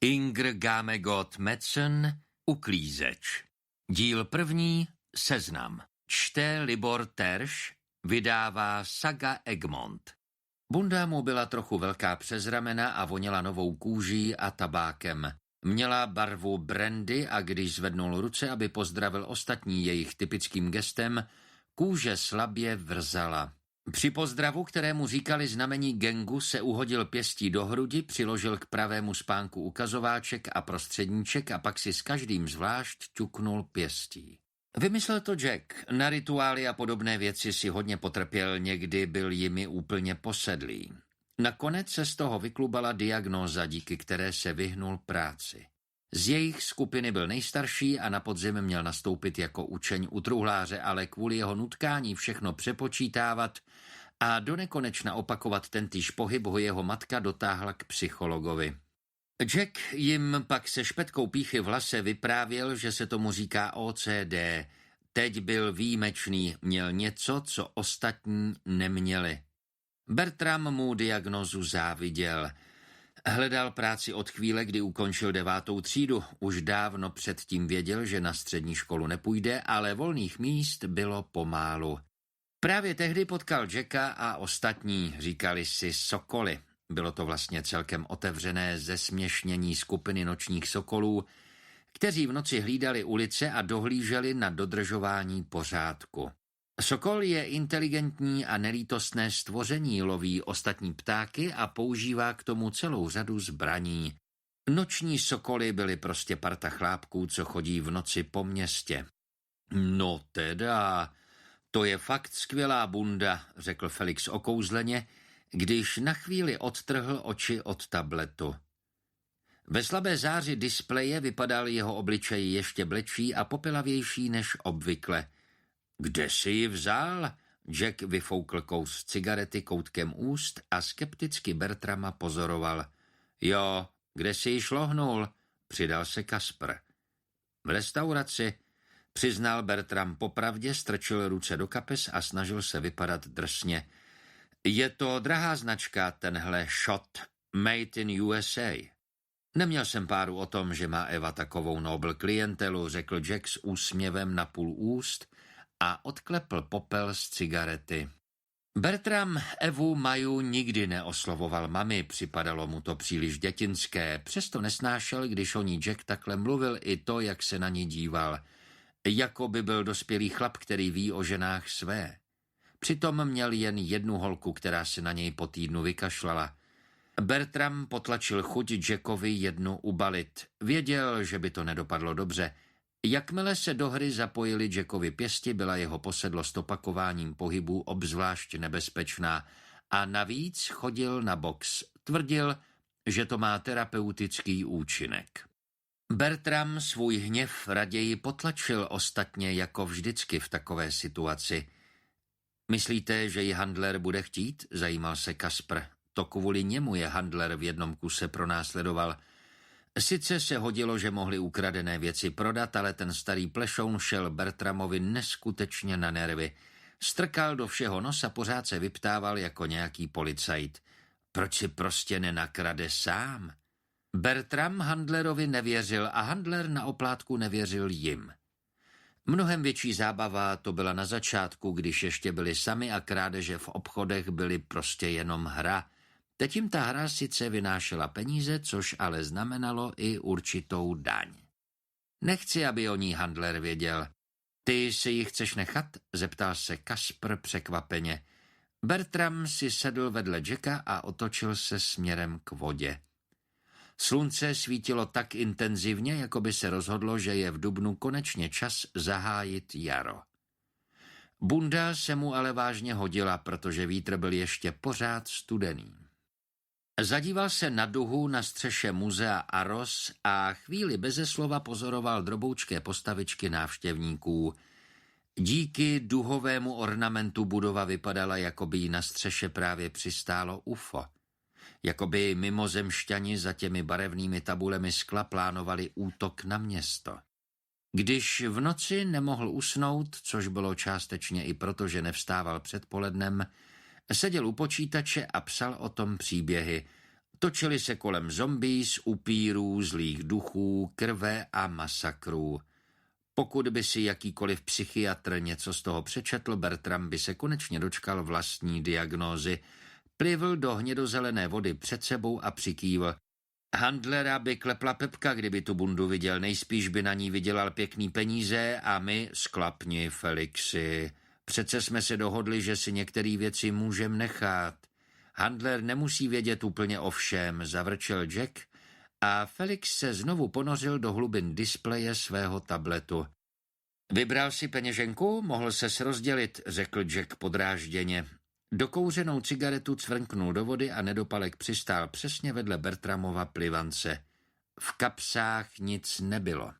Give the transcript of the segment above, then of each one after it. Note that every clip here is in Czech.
Ingr Gamegot Madsen, Uklízeč. Díl první, Seznam. Čte Libor Terš, vydává Saga Egmont. Bunda mu byla trochu velká přes ramena a voněla novou kůží a tabákem. Měla barvu brandy a když zvednul ruce, aby pozdravil ostatní jejich typickým gestem, kůže slabě vrzala. Při pozdravu, kterému říkali znamení gangu, se uhodil pěstí do hrudi, přiložil k pravému spánku ukazováček a prostředníček a pak si s každým zvlášť ťuknul pěstí. Vymyslel to Jack. Na rituály a podobné věci si hodně potrpěl, někdy byl jimi úplně posedlý. Nakonec se z toho vyklubala diagnóza, díky které se vyhnul práci. Z jejich skupiny byl nejstarší a na podzim měl nastoupit jako učeň u truhláře, ale kvůli jeho nutkání všechno přepočítávat a donekonečna opakovat tentýž pohyb ho jeho matka dotáhla k psychologovi. Jack jim pak se špetkou pýchy v hlase vyprávěl, že se tomu říká OCD. Teď byl výjimečný, měl něco, co ostatní neměli. Bertram mu diagnózu záviděl. Hledal práci od chvíle, kdy ukončil 9. třídu. Už dávno předtím věděl, že na střední školu nepůjde, ale volných míst bylo pomálu. Právě tehdy potkal Jacka a ostatní, říkali si sokoly. Bylo to vlastně celkem otevřené zesměšnění skupiny nočních sokolů, kteří v noci hlídali ulice a dohlíželi na dodržování pořádku. Sokol je inteligentní a nelítostné stvoření, loví ostatní ptáky a používá k tomu celou řadu zbraní. Noční sokoly byly prostě parta chlápků, co chodí v noci po městě. No teda, to je fakt skvělá bunda, řekl Felix okouzleně, když na chvíli odtrhl oči od tabletu. Ve slabé záři displeje vypadal jeho obličej ještě blečí a popilavější než obvykle. Kde jsi ji vzal? Jack vyfoukl kous cigarety koutkem úst a skepticky Bertrama pozoroval. Jo, kde jsi ji šlohnul? Přidal se Kaspr. V restauraci, přiznal Bertram popravdě, strčil ruce do kapes a snažil se vypadat drsně. Je to drahá značka, tenhle shot, made in USA. Neměl jsem páru o tom, že má Eva takovou nobl klientelu, řekl Jack s úsměvem na půl úst a odklepl popel z cigarety. Bertram Evu Maju nikdy neoslovoval mami, připadalo mu to příliš dětinské, přesto nesnášel, když o ní Jack takhle mluvil, i to, jak se na ní díval. Jako by byl dospělý chlap, který ví o ženách své. Přitom měl jen jednu holku, která se na něj po týdnu vykašlala. Bertram potlačil chuť Jackovi jednu ubalit. Věděl, že by to nedopadlo dobře. Jakmile se do hry zapojili Jackovi pěsti, byla jeho posedlost opakováním pohybů obzvlášť nebezpečná a navíc chodil na box. Tvrdil, že to má terapeutický účinek. Bertram svůj hněv raději potlačil, ostatně jako vždycky v takové situaci. Myslíte, že ji handler bude chtít? Zajímal se Kaspr. To kvůli němu je handler v jednom kuse pronásledoval. Sice se hodilo, že mohli ukradené věci prodat, ale ten starý plešoun šel Bertramovi neskutečně na nervy. Strkal do všeho nosa, pořád se vyptával jako nějaký policajt. Proč si prostě nenakrade sám? Bertram handlerovi nevěřil a handler na oplátku nevěřil jim. Mnohem větší zábava to byla na začátku, když ještě byli sami a krádeže v obchodech byly prostě jenom hra. Teď jim ta hra sice vynášela peníze, což ale znamenalo i určitou daň. Nechci, aby o ní handler věděl. Ty si ji chceš nechat? Zeptal se Kaspr překvapeně. Bertram si sedl vedle Jacka a otočil se směrem k vodě. Slunce svítilo tak intenzivně, jako by se rozhodlo, že je v dubnu konečně čas zahájit jaro. Bunda se mu ale vážně hodila, protože vítr byl ještě pořád studený. Zadíval se na duhu na střeše muzea Aros a chvíli beze slova pozoroval droboučké postavičky návštěvníků. Díky duhovému ornamentu budova vypadala, jako by jí na střeše právě přistálo UFO. Jakoby mimozemšťani za těmi barevnými tabulemi skla plánovali útok na město. Když v noci nemohl usnout, což bylo částečně i proto, že nevstával předpolednem, seděl u počítače a psal o tom příběhy. Točili se kolem zombies, upírů, zlých duchů, krve a masakrů. Pokud by si jakýkoliv psychiatr něco z toho přečetl, Bertram by se konečně dočkal vlastní diagnózy. Plivl do hnědozelené vody před sebou a přikývl. Handlera by klepla pepka, kdyby tu bundu viděl, nejspíš by na ní vydělal pěkný peníze a my sklapni, Felixi. Přece jsme se dohodli, že si některé věci můžem nechat. Handler nemusí vědět úplně o všem, zavrčel Jack a Felix se znovu ponořil do hlubin displeje svého tabletu. Vybral si peněženku? Mohl ses rozdělit, řekl Jack podrážděně. Dokouřenou cigaretu cvrknul do vody a nedopalek přistál přesně vedle Bertramova plivance. V kapsách nic nebylo.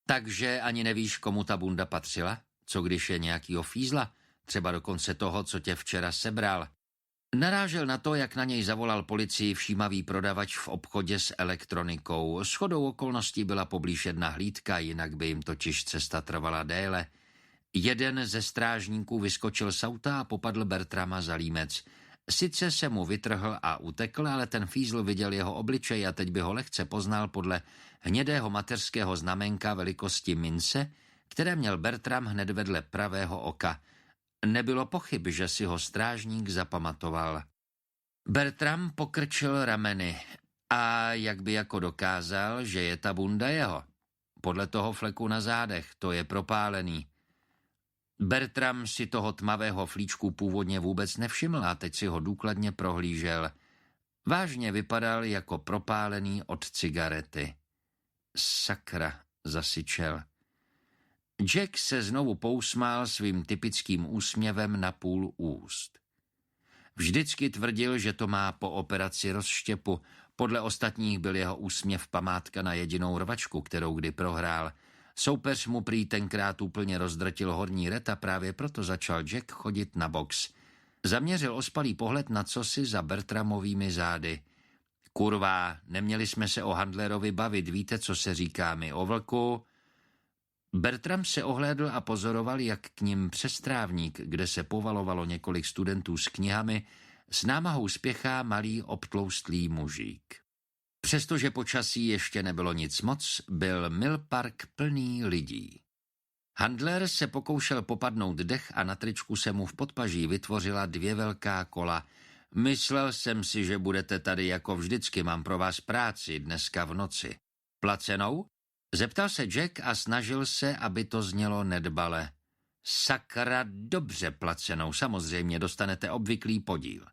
Takže ani nevíš, komu ta bunda patřila? Co když je nějakýho fízla? Třeba dokonce toho, co tě včera sebral. Narážel na to, jak na něj zavolal policii všímavý prodavač v obchodě s elektronikou. Shodou okolností byla poblíž jedna hlídka, jinak by jim totiž cesta trvala déle. Jeden ze strážníků vyskočil z auta a popadl Bertrama za límec. Sice se mu vytrhl a utekl, ale ten fízl viděl jeho obličej a teď by ho lehce poznal podle hnědého mateřského znamenka velikosti mince, které měl Bertram hned vedle pravého oka. Nebylo pochyb, že si ho strážník zapamatoval. Bertram pokrčil rameny a jak by jako dokázal, že je ta bunda jeho. Podle toho fleku na zádech, to je propálený. Bertram si toho tmavého flíčku původně vůbec nevšiml a teď si ho důkladně prohlížel. Vážně vypadal jako propálený od cigarety. Sakra, zasyčel. Jack se znovu pousmál svým typickým úsměvem na půl úst. Vždycky tvrdil, že to má po operaci rozštěpu. Podle ostatních byl jeho úsměv památka na jedinou rvačku, kterou kdy prohrál. Soupeř mu prý tenkrát úplně rozdrtil horní ret a právě proto začal Jack chodit na box. Zaměřil ospalý pohled na cosi za Bertramovými zády. Kurva, neměli jsme se o Handlerovi bavit, víte, co se říká mi o vlku? Bertram se ohlédl a pozoroval, jak k nim přes trávník, kde se povalovalo několik studentů s knihami, s námahou spěchá malý obtloustlý mužík. Přestože počasí ještě nebylo nic moc, byl Mill Park plný lidí. Handler se pokoušel popadnout dech a na tričku se mu v podpaží vytvořila 2 velká kola. Myslel jsem si, že budete tady jako vždycky, mám pro vás práci dneska v noci. Placenou? Zeptal se Jack a snažil se, aby to znělo nedbale. Sakra, dobře placenou, samozřejmě dostanete obvyklý podíl.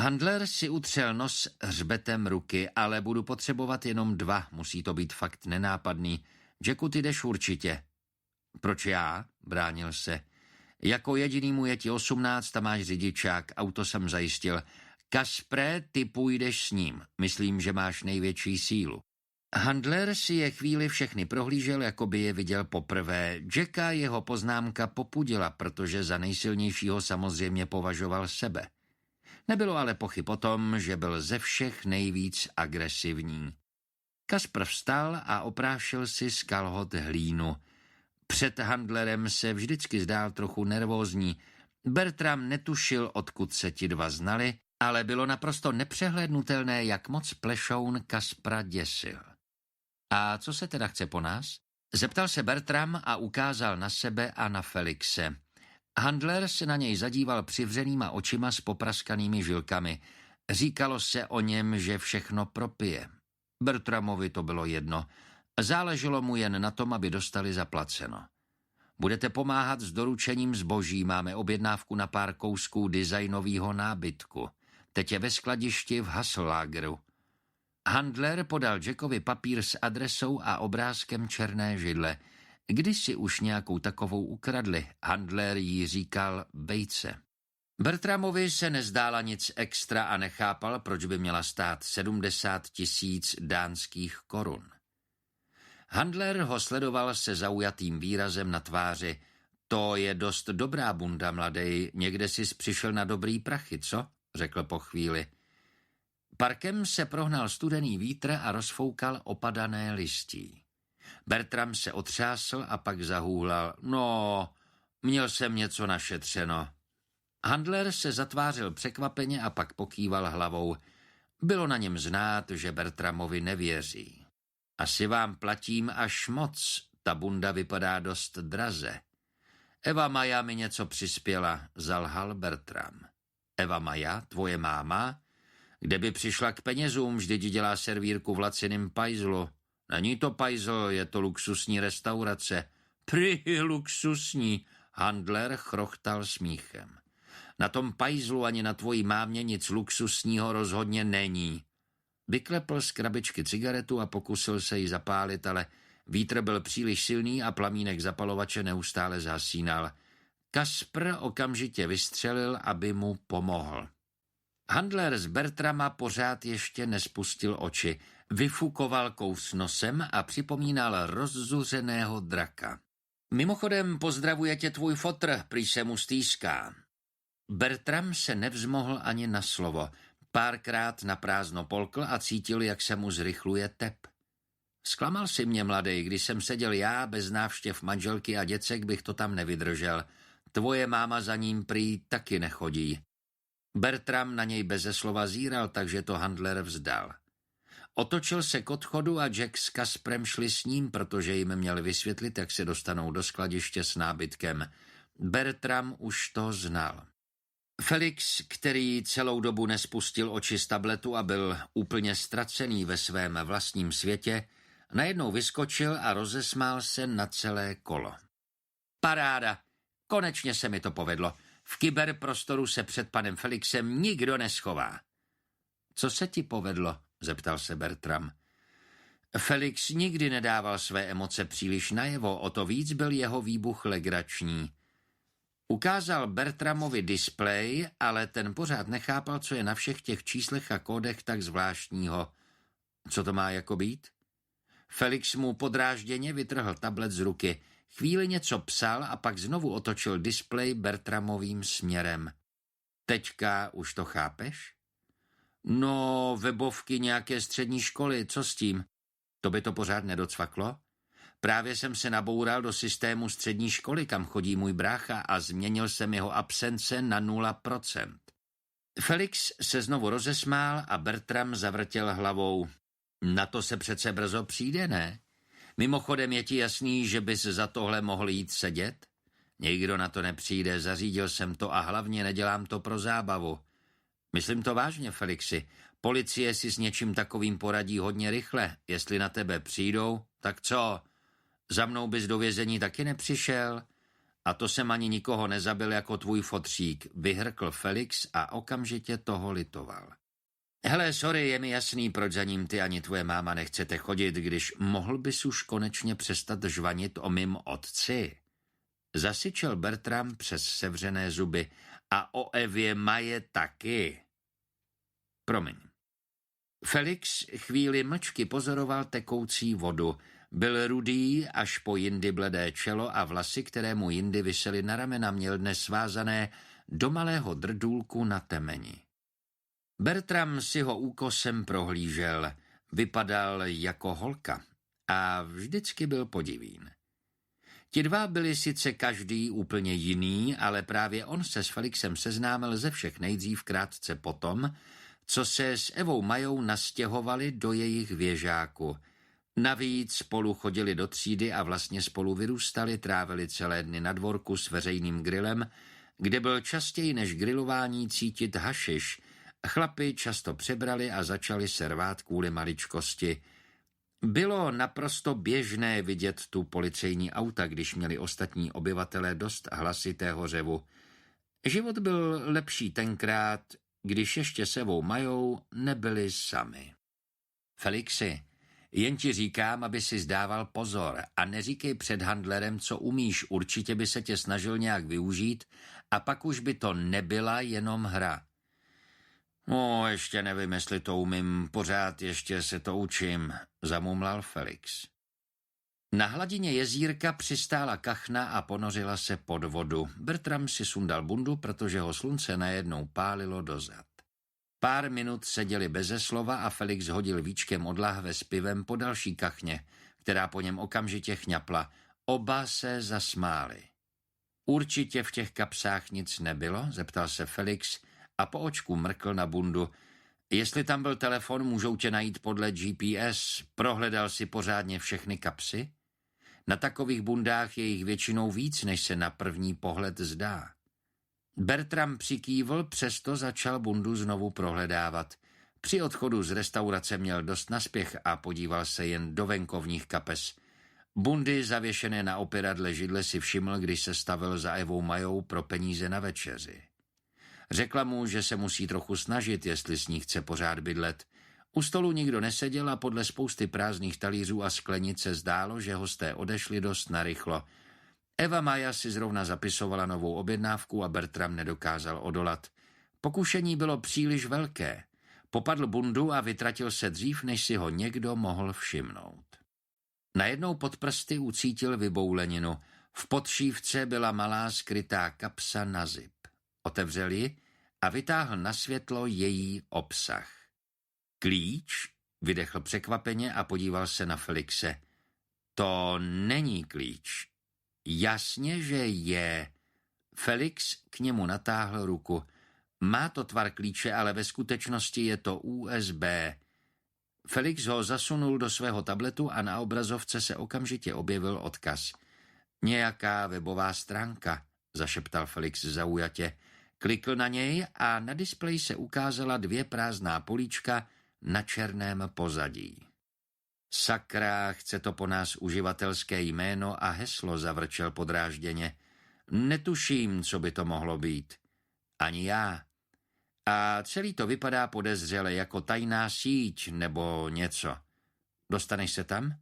Handler si utřel nos hřbetem ruky, ale budu potřebovat jenom 2, musí to být fakt nenápadný. Jacku, ty jdeš určitě. Proč já? Bránil se. Jako jedinýmu je ti 18 a máš řidičák, auto jsem zajistil. Kaspre, ty půjdeš s ním, myslím, že máš největší sílu. Handler si je chvíli všechny prohlížel, jako by je viděl poprvé. Jacka jeho poznámka popudila, protože za nejsilnějšího samozřejmě považoval sebe. Nebylo ale pochyb o tom, že byl ze všech nejvíc agresivní. Kaspr vstal a oprášil si z kalhot hlínu. Před Handlerem se vždycky zdál trochu nervózní. Bertram netušil, odkud se ti dva znali, ale bylo naprosto nepřehlédnutelné, jak moc plešoun Kaspra děsil. A co se teda chce po nás? Zeptal se Bertram a ukázal na sebe a na Felixe. Handler se na něj zadíval přivřenýma očima s popraskanými žilkami. Říkalo se o něm, že všechno propije. Bertramovi to bylo jedno. Záleželo mu jen na tom, aby dostali zaplaceno. Budete pomáhat s doručením zboží, máme objednávku na pár kousků designového nábytku. Teď je ve skladišti v Hasselagru. Handler podal Jackovi papír s adresou a obrázkem černé židle. Kdysi už nějakou takovou ukradli, Handler jí říkal bejce. Bertramovi se nezdála nic extra a nechápal, proč by měla stát 70 000 dánských korun. Handler ho sledoval se zaujatým výrazem na tváři. To je dost dobrá bunda, mladej, někde jsi přišel na dobrý prachy, co? Řekl po chvíli. Parkem se prohnal studený vítr a rozfoukal opadané listí. Bertram se otřásl a pak zahůhlal. No, měl jsem něco našetřeno. Handler se zatvářil překvapeně a pak pokýval hlavou. Bylo na něm znát, že Bertramovi nevěří. Asi vám platím až moc, ta bunda vypadá dost draze. Eva Maja mi něco přispěla, zalhal Bertram. Eva Maja, tvoje máma? Kde by přišla k penězům, vždyť dělá servírku v laciném pajzlu. Není to pajzl, je to luxusní restaurace. Prý luxusní, handler chrochtal smíchem. Na tom pajzlu ani na tvojí mámě nic luxusního rozhodně není. Vyklepl z krabičky cigaretu a pokusil se ji zapálit, ale vítr byl příliš silný a plamínek zapalovače neustále zhasínal. Kaspr okamžitě vystřelil, aby mu pomohl. Handler z Bertrama pořád ještě nespustil oči. Vyfukoval kous nosem a připomínal rozzuřeného draka. Mimochodem pozdravuje tě tvůj fotr, prý se mu stýská. Bertram se nevzmohl ani na slovo. Párkrát naprázdno polkl a cítil, jak se mu zrychluje tep. Zklamal si mě, mladej, když jsem seděl já, bez návštěv manželky a děcek bych to tam nevydržel. Tvoje máma za ním prý taky nechodí. Bertram na něj beze slova zíral, takže to handler vzdal. Otočil se k odchodu a Jack s Kasprem šli s ním, protože jim měl vysvětlit, jak se dostanou do skladiště s nábytkem. Bertram už to znal. Felix, který celou dobu nespustil oči z tabletu a byl úplně ztracený ve svém vlastním světě, najednou vyskočil a rozesmál se na celé kolo. Paráda, konečně se mi to povedlo. V kyberprostoru se před panem Felixem nikdo neschová. Co se ti povedlo? Zeptal se Bertram. Felix nikdy nedával své emoce příliš najevo, o to víc byl jeho výbuch legrační. Ukázal Bertramovi displej, ale ten pořád nechápal, co je na všech těch číslech a kódech tak zvláštního. Co to má jako být? Felix mu podrážděně vytrhl tablet z ruky. Chvíli něco psal a pak znovu otočil displej Bertramovým směrem. Teďka už to chápeš? No, webovky nějaké střední školy, co s tím? To by to pořád nedocvaklo? Právě jsem se naboural do systému střední školy, kam chodí můj brácha a změnil jsem jeho absence na 0%. Felix se znovu rozesmál a Bertram zavrtěl hlavou. Na to se přece brzo přijde, ne? Mimochodem je ti jasný, že bys za tohle mohl jít sedět? Nikdo na to nepřijde, zařídil jsem to a hlavně nedělám to pro zábavu. Myslím to vážně, Felixi. Policie si s něčím takovým poradí hodně rychle. Jestli na tebe přijdou, tak co? Za mnou bys do vězení taky nepřišel? A to jsem ani nikoho nezabil jako tvůj fotřík, vyhrkl Felix a okamžitě toho litoval. Hele, sorry, je mi jasný, proč za ním ty ani tvoje máma nechcete chodit, když mohl bys už konečně přestat žvanit o mým otci. Zasyčel Bertram přes sevřené zuby. A o Evě Maje taky. Promiň. Felix chvíli mlčky pozoroval tekoucí vodu. Byl rudý až po jindy bledé čelo a vlasy, které mu jindy visely na ramena, měl dnes svázané do malého drdůlku na temeni. Bertram si ho úkosem prohlížel. Vypadal jako holka a vždycky byl podivín. Ti dva byli sice každý úplně jiný, ale právě on se s Felixem seznámil ze všech nejdřív krátce potom, co se s Evou Majou nastěhovali do jejich věžáku. Navíc spolu chodili do třídy a vlastně spolu vyrůstali, trávili celé dny na dvorku s veřejným grillem, kde byl častěji než grilování cítit hašiš. Chlapi často přebrali a začali se rvát kvůli maličkosti. Bylo naprosto běžné vidět tu policejní auta, když měli ostatní obyvatelé dost hlasitého řevu. Život byl lepší tenkrát, když ještě s Evou Majou nebyli sami. Felixi, jen ti říkám, aby si zdával pozor a neříkej před handlerem, co umíš, určitě by se tě snažil nějak využít a pak už by to nebyla jenom hra. No, ještě nevím, jestli to umím, pořád ještě se to učím, zamumlal Felix. Na hladině jezírka přistála kachna a ponořila se pod vodu. Bertram si sundal bundu, protože ho slunce najednou pálilo do zad. Pár minut seděli beze slova a Felix hodil víčkem od lahve s pivem po další kachně, která po něm okamžitě chňapla. Oba se zasmáli. Určitě v těch kapsách nic nebylo, zeptal se Felix a po očku mrkl na bundu. Jestli tam byl telefon, můžou tě najít podle GPS. Prohledal si pořádně všechny kapsy? Na takových bundách je jich většinou víc, než se na první pohled zdá. Bertram přikývl, přesto začal bundu znovu prohledávat. Při odchodu z restaurace měl dost naspěch a podíval se jen do venkovních kapes. Bundy zavěšené na opěradle židle si všiml, když se stavil za Evou Majou pro peníze na večeři. Řekla mu, že se musí trochu snažit, jestli s ní chce pořád bydlet. U stolu nikdo neseděl a podle spousty prázdných talířů a sklenic se zdálo, že hosté odešli dost narychlo. Eva Maja si zrovna zapisovala novou objednávku a Bertram nedokázal odolat. Pokušení bylo příliš velké. Popadl bundu a vytratil se dřív, než si ho někdo mohl všimnout. Najednou pod prsty ucítil vybouleninu. V podšívce byla malá skrytá kapsa na zip. Otevřel ji a vytáhl na světlo její obsah. Klíč? Vydechl překvapeně a podíval se na Felixe. To není klíč. Jasně, že je. Felix k němu natáhl ruku. Má to tvar klíče, ale ve skutečnosti je to USB. Felix ho zasunul do svého tabletu a na obrazovce se okamžitě objevil odkaz. Nějaká webová stránka, zašeptal Felix zaujatě. Klikl na něj a na displeji se ukázala 2 prázdná políčka na černém pozadí. Sakra, chce to po nás uživatelské jméno a heslo, zavrčel podrážděně. Netuším, co by to mohlo být. Ani já. A celý to vypadá podezřele jako tajná síť nebo něco. Dostaneš se tam?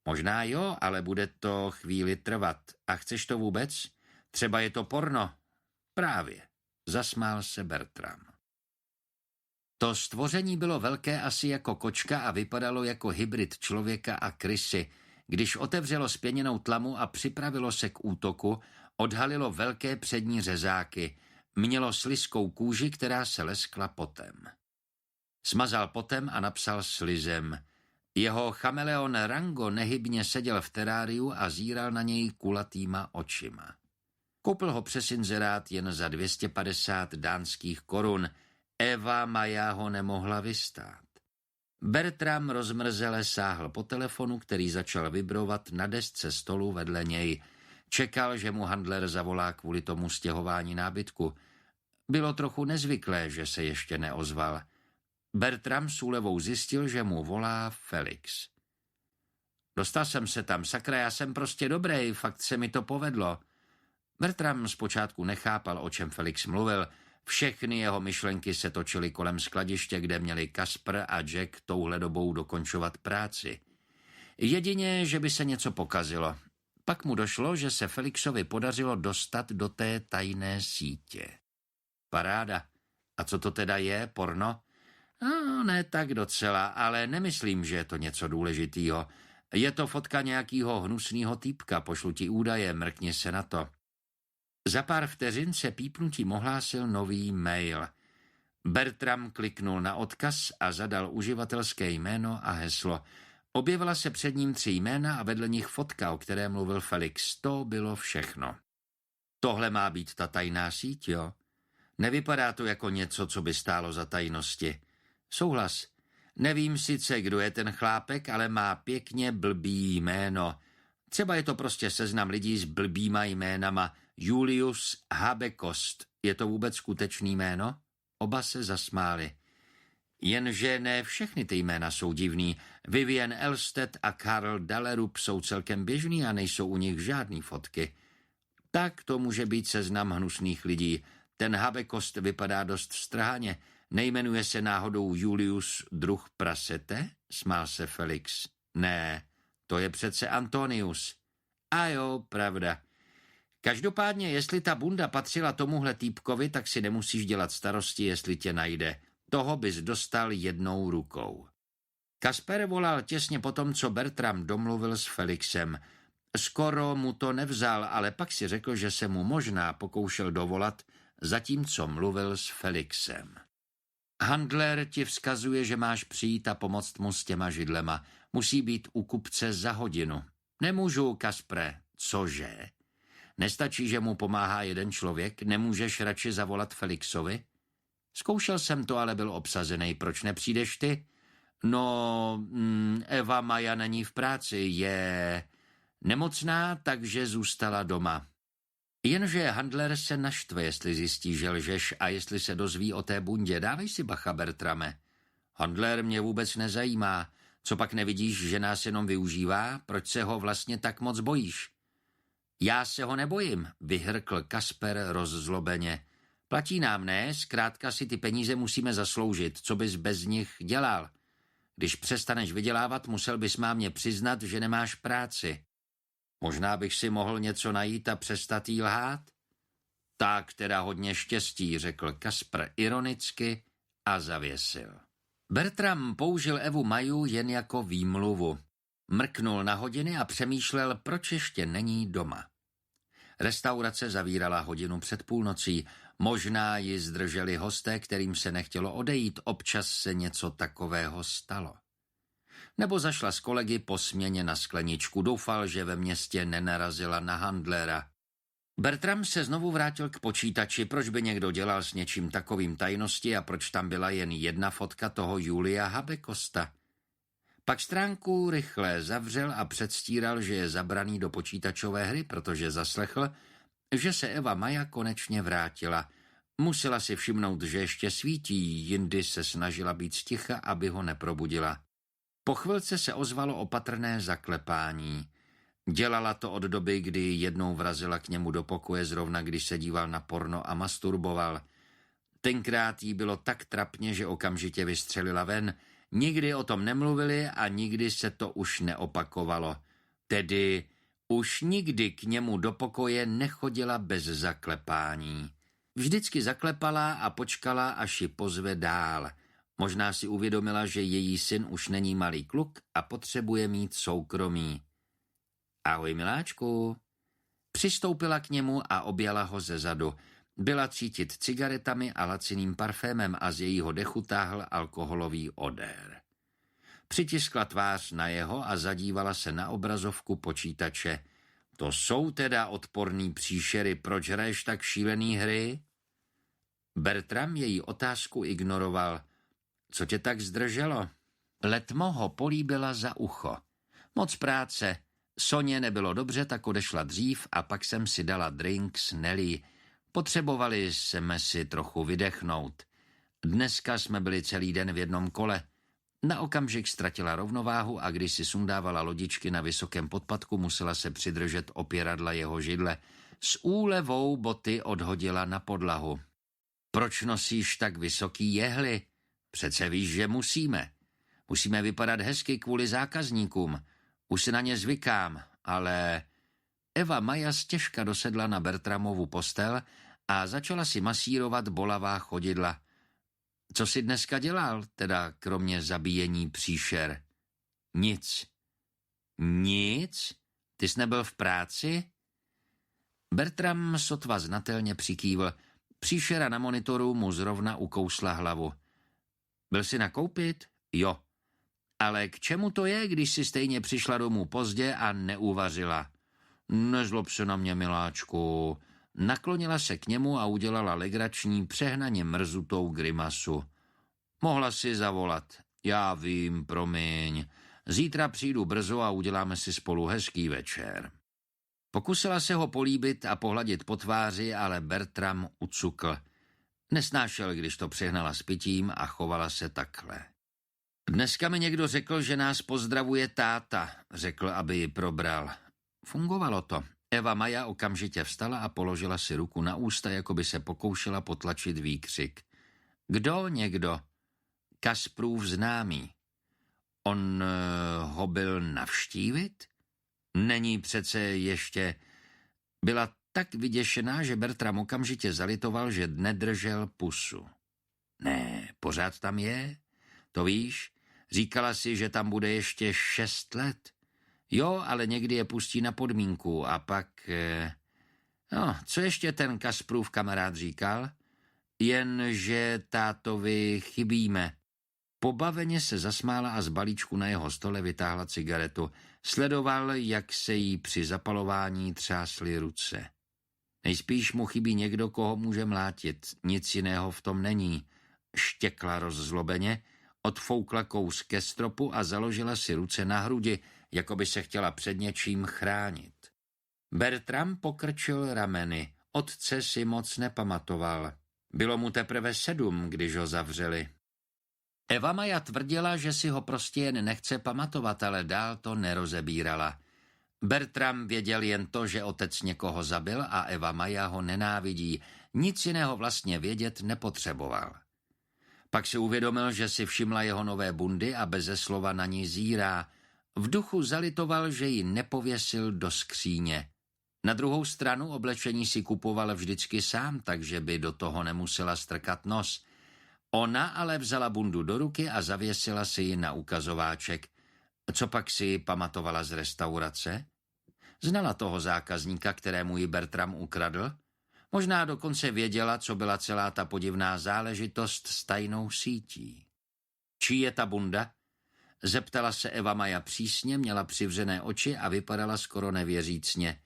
Možná jo, ale bude to chvíli trvat. A chceš to vůbec? Třeba je to porno. Právě. Zasmál se Bertram. To stvoření bylo velké asi jako kočka a vypadalo jako hybrid člověka a krysy. Když otevřelo spěněnou tlamu a připravilo se k útoku, odhalilo velké přední řezáky. Mělo slizkou kůži, která se leskla potem. Smazal potem a napsal slizem. Jeho chameleon Rango nehybně seděl v teráriu a zíral na něj kulatýma očima. Koupil ho přes inzerát jen za 250 dánských korun. Eva Maja ho nemohla vystát. Bertram rozmrzele sáhl po telefonu, který začal vibrovat na desce stolu vedle něj. Čekal, že mu handler zavolá kvůli tomu stěhování nábytku. Bylo trochu nezvyklé, že se ještě neozval. Bertram s úlevou zjistil, že mu volá Felix. Dostal jsem se tam, sakra, já jsem prostě dobrý, fakt se mi to povedlo. Bertram zpočátku nechápal, o čem Felix mluvil. Všechny jeho myšlenky se točily kolem skladiště, kde měli Kasper a Jack touhle dobou dokončovat práci. Jedině, že by se něco pokazilo. Pak mu došlo, že se Felixovi podařilo dostat do té tajné sítě. Paráda. A co to teda je, porno? No, ne tak docela, ale nemyslím, že je to něco důležitýho. Je to fotka nějakýho hnusného týpka, pošlu ti údaje, mrkni se na to. Za pár vteřin se pípnutím ohlásil nový mail. Bertram kliknul na odkaz a zadal uživatelské jméno a heslo. Objevila se před ním 3 jména a vedle nich fotka, o které mluvil Felix. To bylo všechno. Tohle má být ta tajná síť, jo? Nevypadá to jako něco, co by stálo za tajnosti. Souhlas. Nevím sice, kdo je ten chlápek, ale má pěkně blbý jméno. Třeba je to prostě seznam lidí s blbýma jménama. Julius Habekost. Je to vůbec skutečný jméno? Oba se zasmáli. Jenže ne všechny ty jména jsou divný. Vivian Elstedt a Karl Dahlerup jsou celkem běžný a nejsou u nich žádný fotky. Tak to může být seznam hnusných lidí. Ten Habekost vypadá dost strhaně. Nejmenuje se náhodou Julius druh prasete? Smál se Felix. Ne, to je přece Antonius. A jo, pravda. Každopádně, jestli ta bunda patřila tomuhle týpkovi, tak si nemusíš dělat starosti, jestli tě najde. Toho bys dostal jednou rukou. Kasper volal těsně potom, co Bertram domluvil s Felixem. Skoro mu to nevzal, ale pak si řekl, že se mu možná pokoušel dovolat, zatímco mluvil s Felixem. Handler ti vzkazuje, že máš přijít a pomoct mu s těma židlema. Musí být u kupce za hodinu. Nemůžu, Kaspre. Cože? Nestačí, že mu pomáhá jeden člověk? Nemůžeš radši zavolat Felixovi? Zkoušel jsem to, ale byl obsazený. Proč nepřijdeš ty? No, Eva Maja není v práci, je nemocná, takže zůstala doma. Jenže handler se naštve, jestli zjistí, že lžeš a jestli se dozví o té bundě. Dávej si bacha, Bertrame. Handler mě vůbec nezajímá. Co pak nevidíš, že nás jenom využívá? Proč se ho vlastně tak moc bojíš? Já se ho nebojím, vyhrkl Kasper rozzlobeně. Platí nám, ne? Zkrátka si ty peníze musíme zasloužit. Co bys bez nich dělal? Když přestaneš vydělávat, musel bys mámě přiznat, že nemáš práci. Možná bych si mohl něco najít a přestat jí lhát? Tak teda hodně štěstí, řekl Kasper ironicky a zavěsil. Bertram použil Evu Maju jen jako výmluvu. Mrknul na hodiny a přemýšlel, proč ještě není doma. Restaurace zavírala hodinu před půlnocí. Možná ji zdrželi hosté, kterým se nechtělo odejít. Občas se něco takového stalo. Nebo zašla s kolegy po směně na skleničku. Doufal, že ve městě nenarazila na handlera. Bertram se znovu vrátil k počítači. Proč by někdo dělal s něčím takovým tajnosti a proč tam byla jen jedna fotka toho Julia Habekosta? Pak stránku rychle zavřel a předstíral, že je zabraný do počítačové hry, protože zaslechl, že se Eva Maja konečně vrátila. Musela si všimnout, že ještě svítí, jindy se snažila být sticha, aby ho neprobudila. Po chvilce se ozvalo opatrné zaklepání. Dělala to od doby, kdy jednou vrazila k němu do pokoje, zrovna když se díval na porno a masturboval. Tenkrát jí bylo tak trapně, že okamžitě vystřelila ven. Nikdy o tom nemluvili a nikdy se to už neopakovalo. Tedy už nikdy k němu do pokoje nechodila bez zaklepání. Vždycky zaklepala a počkala, až ji pozve dál. Možná si uvědomila, že její syn už není malý kluk a potřebuje mít soukromí. Ahoj, miláčku. Přistoupila k němu a objala ho zezadu. Byla cítit cigaretami a laciným parfémem a z jejího dechu táhl alkoholový odér. Přitiskla tvář na jeho a zadívala se na obrazovku počítače. To jsou teda odporný příšery, proč hraješ tak šílený hry? Bertram její otázku ignoroval. Co tě tak zdrželo? Letmo ho políbila za ucho. Moc práce. Soně nebylo dobře, tak odešla dřív a pak jsem si dala drink s Nelly. Potřebovali jsme si trochu vydechnout. Dneska jsme byli celý den v jednom kole. Na okamžik ztratila rovnováhu a když si sundávala lodičky na vysokém podpatku, musela se přidržet opěradla jeho židle. S úlevou boty odhodila na podlahu. Proč nosíš tak vysoký jehly? Přece víš, že musíme. Musíme vypadat hezky kvůli zákazníkům. Už se na ně zvykám, ale... Eva Maja stěžka dosedla na Bertramovu postel a začala si masírovat bolavá chodidla. Co jsi dneska dělal, teda kromě zabíjení příšer? Nic. Nic? Ty jsi nebyl v práci? Bertram sotva znatelně přikývl. Příšera na monitoru mu zrovna ukousla hlavu. Byl jsi nakoupit? Jo. Ale k čemu to je, když si stejně přišla domů pozdě a neuvařila? Nezlob se na mě, miláčku. Naklonila se k němu a udělala legrační, přehnaně mrzutou grimasu. Mohla si zavolat. Já vím, promiň. Zítra přijdu brzo a uděláme si spolu hezký večer. Pokusila se ho políbit a pohladit po tváři, ale Bertram ucukl. Nesnášel, když to přehnala s pitím a chovala se takhle. Dneska mi někdo řekl, že nás pozdravuje táta, řekl, aby ji probral. Fungovalo to. Eva Maja okamžitě vstala a položila si ruku na ústa, jako by se pokoušela potlačit výkřik. Kdo někdo? Kasprův známý. On ho byl navštívit? Není přece ještě... Byla tak vyděšená, že Bertram okamžitě zalitoval, že nedržel pusu. Ne, pořád tam je. To víš, říkala si, že tam bude ještě 6 let. Jo, ale někdy je pustí na podmínku a pak... No, co ještě ten Kasprův kamarád říkal? Jen, že tátovi chybíme. Pobaveně se zasmála a z balíčku na jeho stole vytáhla cigaretu. Sledoval, jak se jí při zapalování třásly ruce. Nejspíš mu chybí někdo, koho může mlátit. Nic jiného v tom není. Štěkla rozzlobeně, odfoukla kous ke stropu a založila si ruce na hrudi, jako by se chtěla před něčím chránit. Bertram pokrčil rameny. Otce si moc nepamatoval. Bylo mu teprve 7, když ho zavřeli. Eva Maja tvrdila, že si ho prostě jen nechce pamatovat, ale dál to nerozebírala. Bertram věděl jen to, že otec někoho zabil a Eva Maja ho nenávidí. Nic jiného vlastně vědět nepotřeboval. Pak si uvědomil, že si všimla jeho nové bundy a beze slova na ní zírá. V duchu zalitoval, že ji nepověsil do skříně. Na druhou stranu oblečení si kupoval vždycky sám, takže by do toho nemusela strkat nos. Ona ale vzala bundu do ruky a zavěsila si ji na ukazováček. Co pak si pamatovala z restaurace? Znala toho zákazníka, kterému ji Bertram ukradl? Možná dokonce věděla, co byla celá ta podivná záležitost s tajnou sítí. Čí je ta bunda? Zeptala se Eva Maja přísně, měla přivřené oči a vypadala skoro nevěřícně.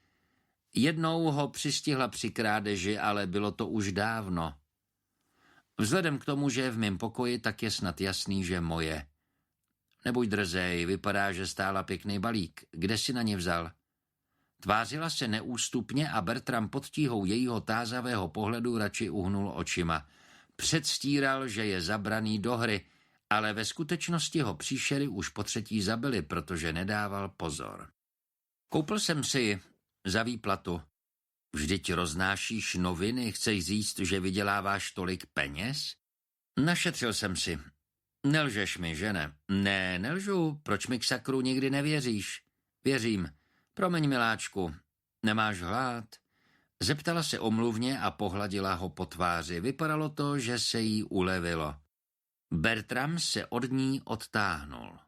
Jednou ho přistihla při krádeži, ale bylo to už dávno. Vzhledem k tomu, že je v mém pokoji, tak je snad jasný, že moje. Nebuď drzej, vypadá, že stála pěkný balík. Kde si na ně vzal? Tvářila se neústupně a Bertram pod tíhou jejího tázavého pohledu radši uhnul očima. Předstíral, že je zabraný do hry, ale ve skutečnosti ho příšery už po 3. zabili, protože nedával pozor. Koupil jsem si za výplatu. Vždyť roznášíš noviny, chceš říct, že vyděláváš tolik peněz? Našetřil jsem si. Nelžeš mi, že ne? Ne, nelžu. Proč mi k sakru nikdy nevěříš? Věřím. Promiň, miláčku, nemáš hlad? Zeptala se omluvně a pohladila ho po tváři. Vypadalo to, že se jí ulevilo. Bertram se od ní odtáhnul.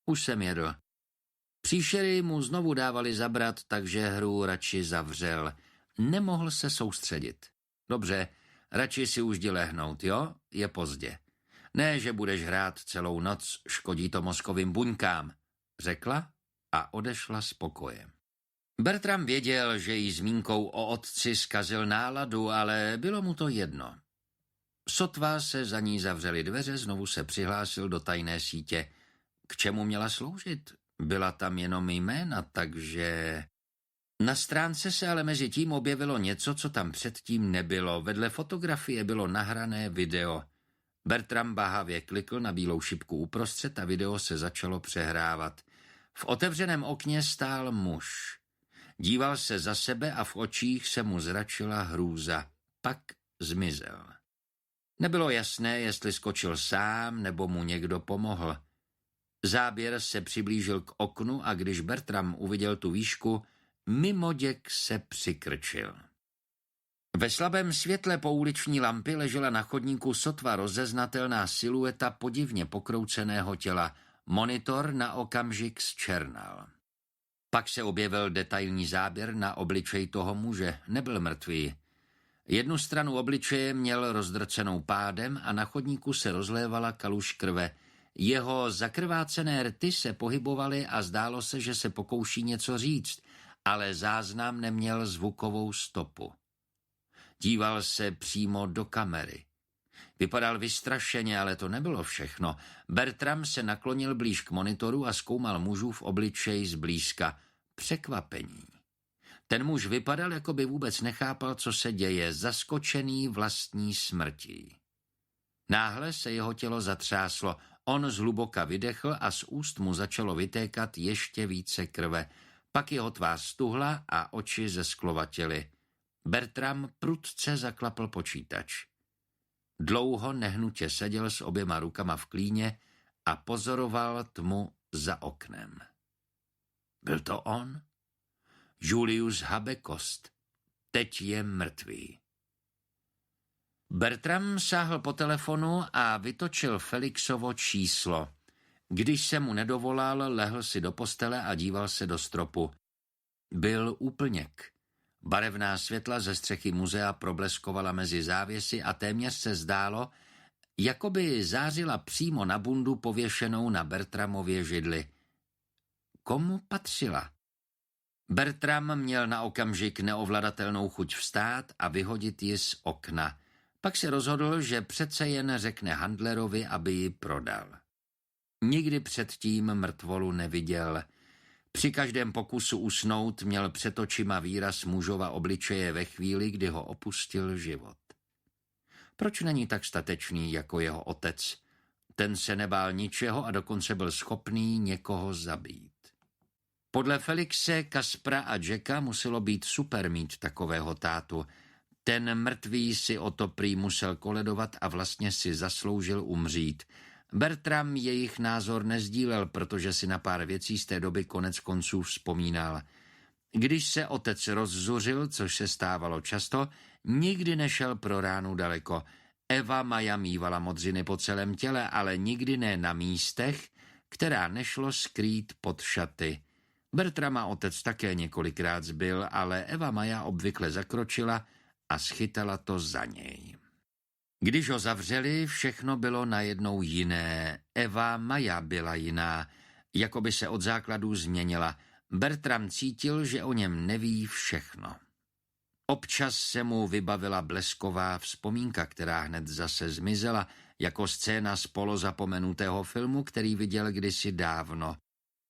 Už jsem jedl. Příšery mu znovu dávali zabrat, takže hru radši zavřel. Nemohl se soustředit. Dobře, radši si už jdi lehnout, jo? Je pozdě. Ne, že budeš hrát celou noc, škodí to mozkovým buňkám, řekla a odešla s pokojem. Bertram věděl, že jí zmínkou o otci zkazil náladu, ale bylo mu to jedno. Sotva se za ní zavřely dveře, znovu se přihlásil do tajné sítě. K čemu měla sloužit? Byla tam jenom jména, takže... Na stránce se ale mezi tím objevilo něco, co tam předtím nebylo. Vedle fotografie bylo nahrané video. Bertram váhavě klikl na bílou šipku uprostřed a video se začalo přehrávat. V otevřeném okně stál muž. Díval se za sebe a v očích se mu zračila hrůza. Pak zmizel. Nebylo jasné, jestli skočil sám, nebo mu někdo pomohl. Záběr se přiblížil k oknu a když Bertram uviděl tu výšku, mimoděk se přikrčil. Ve slabém světle pouliční lampy ležela na chodníku sotva rozeznatelná silueta podivně pokrouceného těla. Monitor na okamžik zčernal. Pak se objevil detailní záběr na obličej toho muže. Nebyl mrtvý. Jednu stranu obličeje měl rozdrcenou pádem a na chodníku se rozlévala kaluž krve. Jeho zakrvácené rty se pohybovaly a zdálo se, že se pokouší něco říct, ale záznam neměl zvukovou stopu. Díval se přímo do kamery. Vypadal vystrašeně, ale to nebylo všechno. Bertram se naklonil blíž k monitoru a zkoumal mužův obličej zblízka. Překvapení. Ten muž vypadal, jako by vůbec nechápal, co se děje, zaskočený vlastní smrtí. Náhle se jeho tělo zatřáslo. On zhluboka vydechl a z úst mu začalo vytékat ještě více krve. Pak jeho tvář stuhla a oči zesklovatěly. Bertram prudce zaklapl počítač. Dlouho nehnutě seděl s oběma rukama v klíně a pozoroval tmu za oknem. Byl to on? Julius Habekost. Teď je mrtvý. Bertram sáhl po telefonu a vytočil Felixovo číslo. Když se mu nedovolal, lehl si do postele a díval se do stropu. Byl úplněk. Barevná světla ze střechy muzea probleskovala mezi závěsy a téměř se zdálo, jako by zářila přímo na bundu pověšenou na Bertramově židli. Komu patřila? Bertram měl na okamžik neovladatelnou chuť vstát a vyhodit ji z okna. Pak se rozhodl, že přece jen řekne handlerovi, aby ji prodal. Nikdy předtím mrtvolu neviděl. Při každém pokusu usnout měl před očima výraz mužova obličeje ve chvíli, kdy ho opustil život. Proč není tak statečný jako jeho otec? Ten se nebál ničeho a dokonce byl schopný někoho zabít. Podle Felixe, Kaspra a Jacka muselo být super mít takového tátu. Ten mrtvý si o to prý musel koledovat a vlastně si zasloužil umřít. Bertram jejich názor nezdílel, protože si na pár věcí z té doby konec konců vzpomínal. Když se otec rozzuřil, což se stávalo často, nikdy nešel pro ránu daleko. Eva Maja mívala modřiny po celém těle, ale nikdy ne na místech, která nešlo skrýt pod šaty. Bertrama otec také několikrát zbyl, ale Eva Maja obvykle zakročila a schytala to za něj. Když ho zavřeli, všechno bylo najednou jiné. Eva Maja byla jiná, jako by se od základů změnila. Bertram cítil, že o něm neví všechno. Občas se mu vybavila blesková vzpomínka, která hned zase zmizela, jako scéna z polozapomenutého filmu, který viděl kdysi dávno.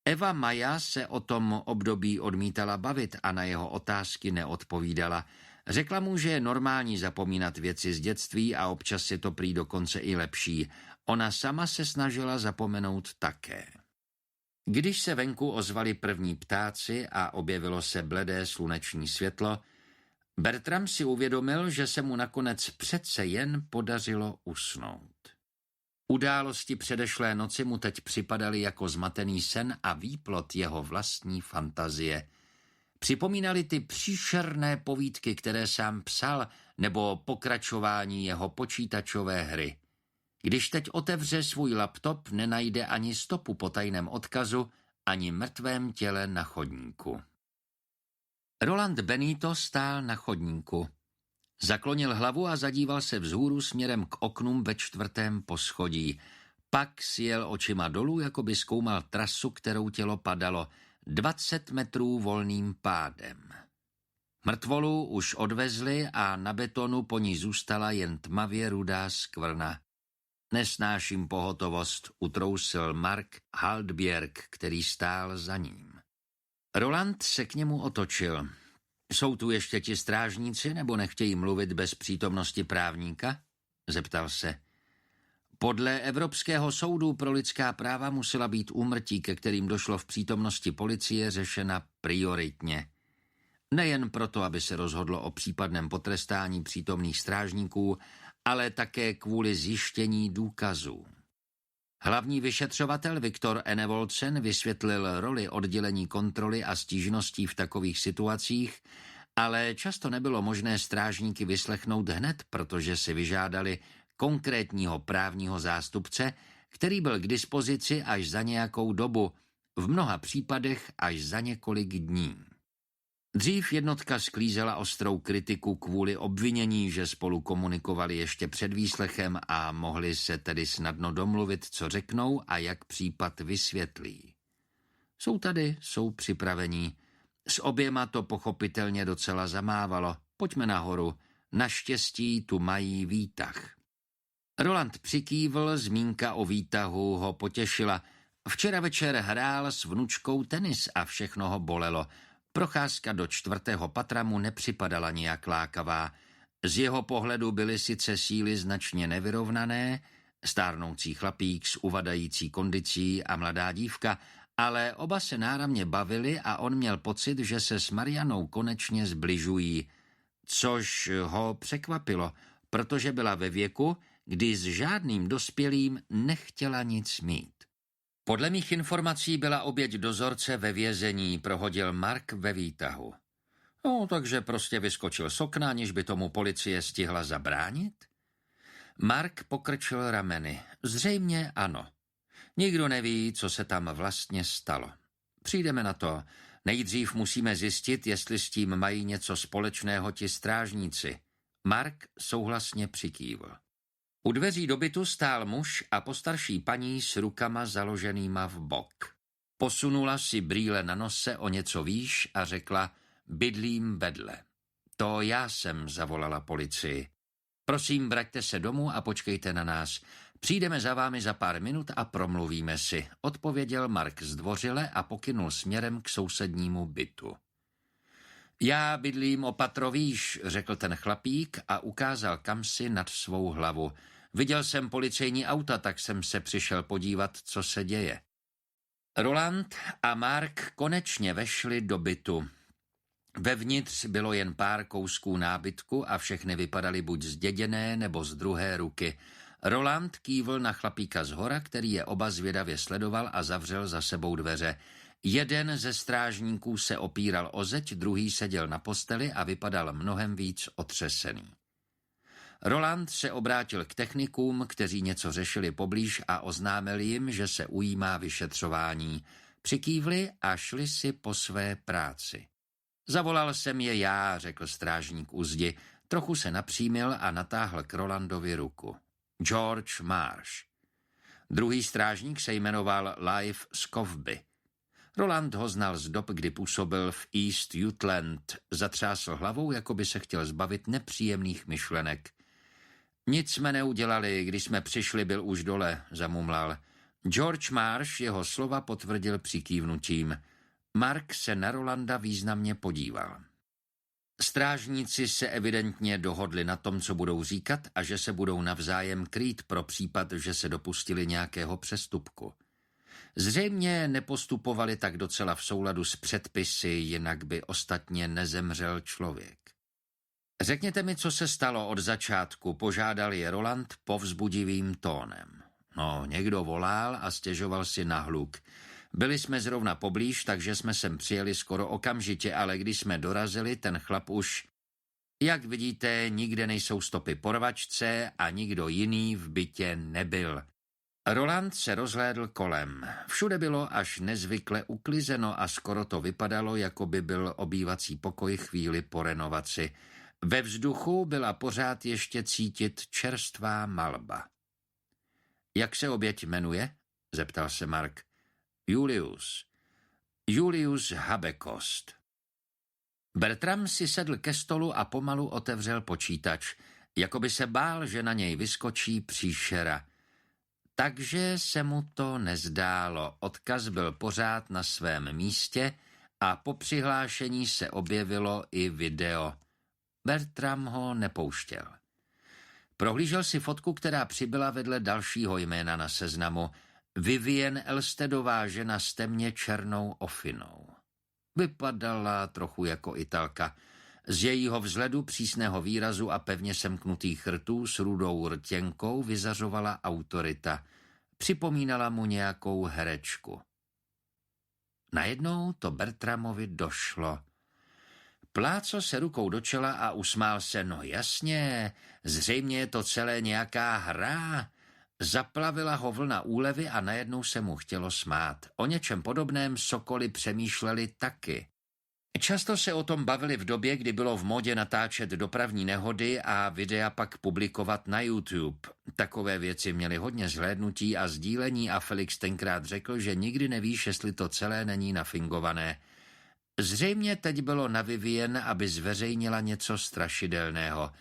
Eva Maja se o tom období odmítala bavit a na jeho otázky neodpovídala. Řekla mu, že je normální zapomínat věci z dětství a občas je to prý dokonce i lepší. Ona sama se snažila zapomenout také. Když se venku ozvali první ptáci a objevilo se bledé sluneční světlo, Bertram si uvědomil, že se mu nakonec přece jen podařilo usnout. Události předešlé noci mu teď připadaly jako zmatený sen a výplod jeho vlastní fantazie. Připomínali ty příšerné povídky, které sám psal, nebo pokračování jeho počítačové hry. Když teď otevře svůj laptop, nenajde ani stopu po tajném odkazu, ani mrtvém těle na chodníku. Roland Benito stál na chodníku. Zaklonil hlavu a zadíval se vzhůru směrem k oknům ve 4. poschodí. Pak sjel očima dolů, jako by zkoumal trasu, kterou tělo padalo, 20 metrů volným pádem. Mrtvolu už odvezli a na betonu po ní zůstala jen tmavě rudá skvrna. Nesnáším pohotovost, utrousil Mark Haltbjerg, který stál za ním. Roland se k němu otočil. Jsou tu ještě ti strážníci, nebo nechtějí mluvit bez přítomnosti právníka? Zeptal se. Podle Evropského soudu pro lidská práva musela být úmrtí, ke kterým došlo v přítomnosti policie, řešena prioritně. Nejen proto, aby se rozhodlo o případném potrestání přítomných strážníků, ale také kvůli zjištění důkazů. Hlavní vyšetřovatel Viktor Enevoldsen vysvětlil roli oddělení kontroly a stížností v takových situacích, ale často nebylo možné strážníky vyslechnout hned, protože si vyžádali konkrétního právního zástupce, který byl k dispozici až za nějakou dobu, v mnoha případech až za několik dní. Dřív jednotka sklízela ostrou kritiku kvůli obvinění, že spolu komunikovali ještě před výslechem a mohli se tedy snadno domluvit, co řeknou a jak případ vysvětlí. Jsou tady, jsou připravení. S oběma to pochopitelně docela zamávalo. Pojďme nahoru. Naštěstí tu mají výtah. Roland přikývl, zmínka o výtahu ho potěšila. Včera večer hrál s vnučkou tenis a všechno ho bolelo. Procházka do 4. patra mu nepřipadala nijak lákavá. Z jeho pohledu byly sice síly značně nevyrovnané, stárnoucí chlapík s uvadající kondicí a mladá dívka, ale oba se náramně bavili a on měl pocit, že se s Marianou konečně zbližují, což ho překvapilo, protože byla ve věku, kdy s žádným dospělým nechtěla nic mít. Podle mých informací byla oběť dozorce ve vězení, prohodil Mark ve výtahu. No, takže prostě vyskočil z okna, aniž by tomu policie stihla zabránit? Mark pokrčil rameny. Zřejmě ano. Nikdo neví, co se tam vlastně stalo. Přijdeme na to. Nejdřív musíme zjistit, jestli s tím mají něco společného ti strážníci. Mark souhlasně přikývl. U dveří do bytu stál muž a postarší paní s rukama založenýma v bok. Posunula si brýle na nose o něco výš a řekla, bydlím vedle. To já jsem zavolala policii. Prosím, vraťte se domů a počkejte na nás. Přijdeme za vámi za pár minut a promluvíme si, odpověděl Mark zdvořile a pokynul směrem k sousednímu bytu. Já bydlím o patro výš, řekl ten chlapík a ukázal kamsi nad svou hlavu. Viděl jsem policejní auta, tak jsem se přišel podívat, co se děje. Roland a Mark konečně vešli do bytu. Vevnitř bylo jen pár kousků nábytku a všechny vypadaly buď zděděné nebo z druhé ruky. Roland kývl na chlapíka zhora, který je oba zvědavě sledoval a zavřel za sebou dveře. Jeden ze strážníků se opíral o zeď, druhý seděl na posteli a vypadal mnohem víc otřesený. Roland se obrátil k technikům, kteří něco řešili poblíž a oznámil jim, že se ujímá vyšetřování. Přikývli a šli si po své práci. Zavolal jsem je já, řekl strážník u zdi, trochu se napřímil a natáhl k Rolandovi ruku. George Marsh. Druhý strážník se jmenoval Live Scoveby. Roland ho znal z dob, kdy působil v East Jutland. Zatřásl hlavou, jako by se chtěl zbavit nepříjemných myšlenek. Nic jsme neudělali, když jsme přišli, byl už dole, zamumlal. George Marsh jeho slova potvrdil přikývnutím. Mark se na Rolanda významně podíval. Strážníci se evidentně dohodli na tom, co budou říkat a že se budou navzájem krýt pro případ, že se dopustili nějakého přestupku. Zřejmě nepostupovali tak docela v souladu s předpisy, jinak by ostatně nezemřel člověk. Řekněte mi, co se stalo od začátku, požádal je Roland povzbudivým tónem. No, někdo volal a stěžoval si na hluk. Byli jsme zrovna poblíž, takže jsme sem přijeli skoro okamžitě, ale když jsme dorazili, ten chlap už... Jak vidíte, nikde nejsou stopy po rvačce a nikdo jiný v bytě nebyl. Roland se rozhlédl kolem. Všude bylo až nezvykle uklizeno a skoro to vypadalo, jako by byl obývací pokoj chvíli po renovaci. Ve vzduchu byla pořád ještě cítit čerstvá malba. Jak se oběť jmenuje? Zeptal se Mark. Julius Habekost. Bertram si sedl ke stolu a pomalu otevřel počítač, jako by se bál, že na něj vyskočí příšera. Takže se mu to nezdálo. Odkaz byl pořád na svém místě a po přihlášení se objevilo i video. Bertram ho nepouštěl. Prohlížel si fotku, která přibyla vedle dalšího jména na seznamu. Vivienne Elstedová, žena s temně černou ofinou. Vypadala trochu jako Italka. Z jejího vzhledu, přísného výrazu a pevně semknutých rtů s rudou rtěnkou vyzařovala autorita. Připomínala mu nějakou herečku. Najednou to Bertramovi došlo. Plácl se rukou do čela a usmál se. No jasně, zřejmě je to celé nějaká hra. Zaplavila ho vlna úlevy a najednou se mu chtělo smát. O něčem podobném sokoly přemýšleli taky. Často se o tom bavili v době, kdy bylo v módě natáčet dopravní nehody a videa pak publikovat na YouTube. Takové věci měly hodně zhlédnutí a sdílení a Felix tenkrát řekl, že nikdy nevíš, jestli to celé není nafingované. Zřejmě teď bylo na Vivienne, aby zveřejnila něco strašidelného.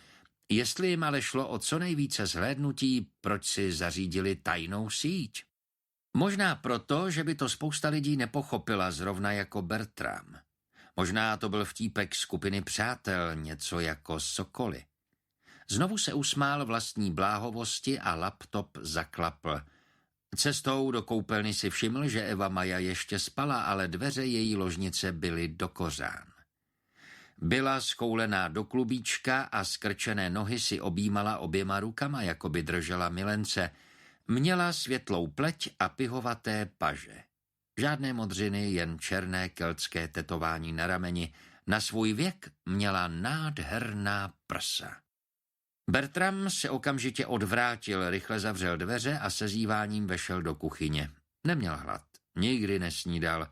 Jestli jim ale šlo o co nejvíce zhlédnutí, proč si zařídili tajnou síť? Možná proto, že by to spousta lidí nepochopila, zrovna jako Bertram. Možná to byl vtípek skupiny přátel, něco jako sokoly. Znovu se usmál vlastní bláhovosti a laptop zaklapl. Cestou do koupelny si všiml, že Eva Maja ještě spala, ale dveře její ložnice byly do kořán. Byla skoulená do klubíčka a skrčené nohy si objímala oběma rukama, jako by držela milence. Měla světlou pleť a pihovaté paže. Žádné modřiny, jen černé keltské tetování na rameni. Na svůj věk měla nádherná prsa. Bertram se okamžitě odvrátil, rychle zavřel dveře a se zíváním vešel do kuchyně. Neměl hlad, nikdy nesnídal.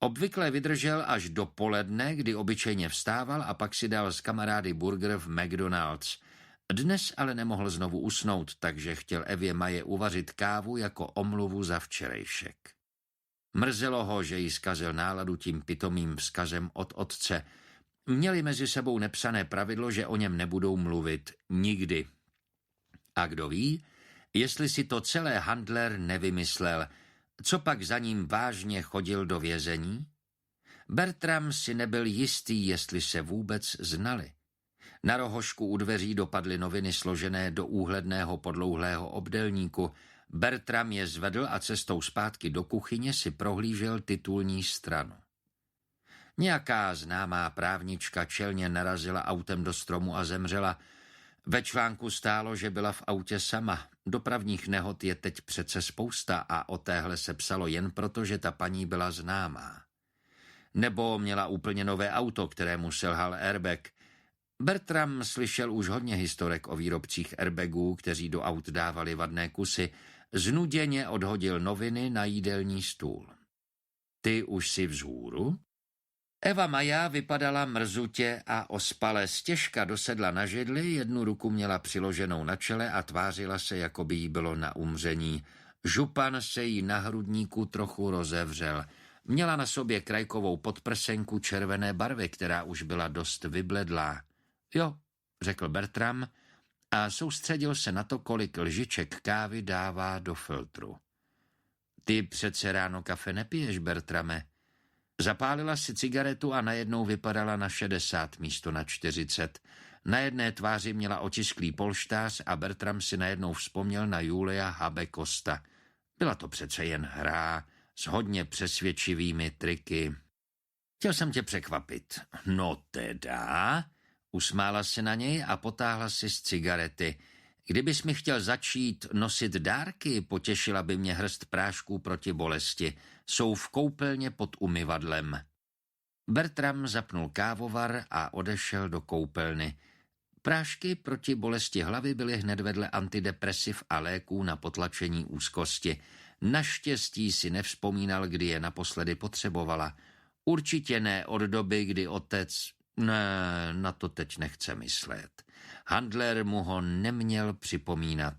Obvykle vydržel až do poledne, kdy obyčejně vstával a pak si dal s kamarády burger v McDonald's. Dnes ale nemohl znovu usnout, takže chtěl Evě Maje uvařit kávu jako omluvu za včerejšek. Mrzelo ho, že jí zkazil náladu tím pitomým vzkazem od otce. Měli mezi sebou nepsané pravidlo, že o něm nebudou mluvit nikdy. A kdo ví, jestli si to celé Handler nevymyslel, co pak za ním vážně chodil do vězení? Bertram si nebyl jistý, jestli se vůbec znali. Na rohošku u dveří dopadly noviny složené do úhledného podlouhlého obdelníku. Bertram je zvedl a cestou zpátky do kuchyně si prohlížel titulní stranu. Nějaká známá právnička čelně narazila autem do stromu a zemřela. Ve článku stálo, že byla v autě sama. Dopravních nehod je teď přece spousta a o téhle se psalo jen proto, že ta paní byla známá. Nebo měla úplně nové auto, kterému selhal airbag. Bertram slyšel už hodně historek o výrobcích airbagů, kteří do aut dávali vadné kusy. Znuděně odhodil noviny na jídelní stůl. Ty už si vzhůru? Eva Maja vypadala mrzutě a ospale, stěžka dosedla na židli, jednu ruku měla přiloženou na čele a tvářila se, jako by jí bylo na umření. Župan se jí na hrudníku trochu rozevřel. Měla na sobě krajkovou podprsenku červené barvy, která už byla dost vybledlá. Jo, řekl Bertram a soustředil se na to, kolik lžiček kávy dává do filtru. Ty přece ráno kafe nepiješ, Bertrame. Zapálila si cigaretu a najednou vypadala na 60 místo na 40. Na jedné tváři měla otisklý polštář a Bertram si najednou vzpomněl na Julia Habekosta. Byla to přece jen hra s hodně přesvědčivými triky. Chtěl jsem tě překvapit. No teda, usmála se na něj a potáhla si z cigarety. Kdybys mi chtěl začít nosit dárky, potěšila by mě hrst prášků proti bolesti. Jsou v koupelně pod umyvadlem. Bertram zapnul kávovar a odešel do koupelny. Prášky proti bolesti hlavy byly hned vedle antidepresiv a léků na potlačení úzkosti. Naštěstí si nevzpomínal, kdy je naposledy potřebovala. Určitě ne od doby, kdy otec... Ne, na to teď nechce myslet. Handler mu ho neměl připomínat.